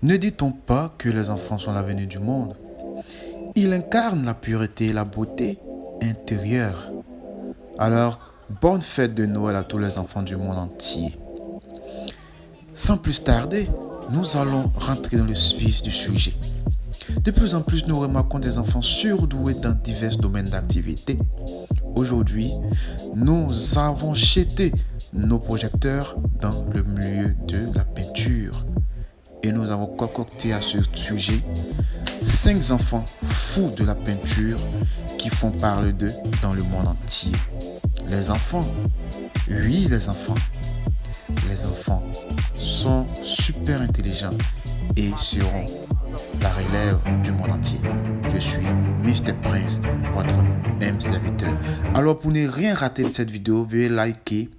Ne dit-on pas que les enfants sont l'avenir du monde? Ils incarnent la pureté et la beauté intérieure. Alors, bonne fête de Noël à tous les enfants du monde entier. Sans plus tarder, nous allons rentrer dans le vif du sujet. De plus en plus, nous remarquons des enfants surdoués dans divers domaines d'activité. Aujourd'hui, nous avons jeté nos projecteurs dans le milieu de la peinture. Et nous avons concocté à ce sujet 5 enfants fous de la peinture qui font parler d'eux dans le monde entier. Les enfants, oui les enfants sont super intelligents et seront la relève du monde entier. Je suis Mr. Prince, votre M serviteur. Alors pour ne rien rater de cette vidéo, veuillez liker,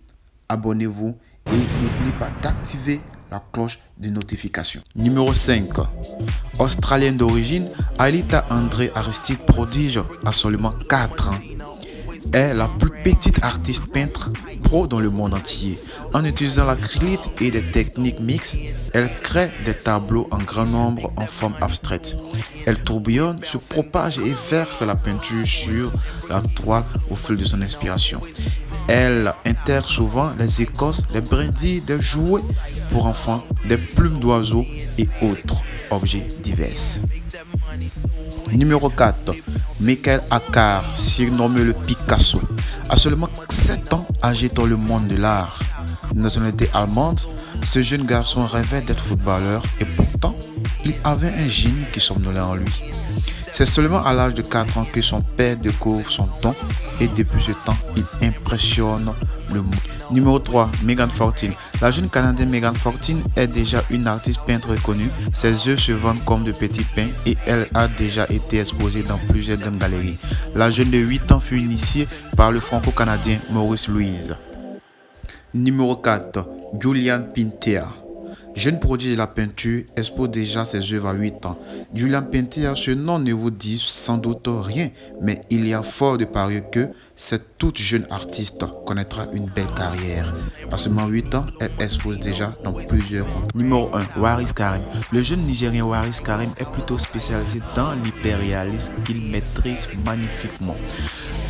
abonnez-vous et n'oubliez pas d'activer la cloche de notification. Numéro 5. Australienne d'origine, Aelita André Aristide prodige à seulement 4 ans est la plus petite artiste peintre pro dans le monde entier. En utilisant l'acrylique et des techniques mixtes, elle crée des tableaux en grand nombre en forme abstraite. Elle tourbillonne, se propage et verse la peinture sur la toile au fil de son inspiration. Elle intègre souvent les écorces, les brindilles, des jouets pour enfants, des plumes d'oiseaux et autres objets divers. Numéro 4. Michael Akkar, surnommé le Picasso, a seulement 7 ans âgé dans le monde de l'art. De nationalité allemande, ce jeune garçon rêvait d'être footballeur et pourtant, il avait un génie qui somnolait en lui. C'est seulement à l'âge de 4 ans que son père découvre son don et depuis ce temps, il impressionne le monde. Numéro 3. Megan Fortin. La jeune Canadienne Megan Fortin est déjà une artiste peintre reconnue. Ses œuvres se vendent comme de petits pains et elle a déjà été exposée dans plusieurs grandes galeries. La jeune de 8 ans fut initiée par le franco-canadien Maurice Louise. Numéro 4. Julian Pintea. Jeune prodige de la peinture, expose déjà ses œuvres à 8 ans. Julian Pintea, ce nom ne vous dit sans doute rien, mais il y a fort de parier que cette toute jeune artiste connaîtra une belle carrière. À seulement 8 ans, elle expose déjà dans plusieurs comptes. Numéro 1. Waris Karim. Le jeune Nigérien Waris Karim est plutôt spécialisé dans l'hyperréalisme qu'il maîtrise magnifiquement.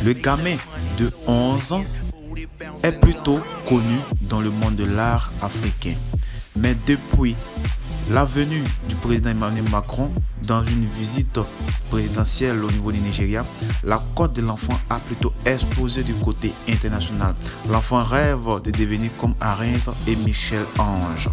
Le gamin de 11 ans est plutôt connu dans le monde de l'art africain. Mais depuis la venue du président Emmanuel Macron dans une visite présidentielle au niveau du Nigeria, la cote de l'enfant a plutôt explosé du côté international. L'enfant rêve de devenir comme Arinze et Michel Ange.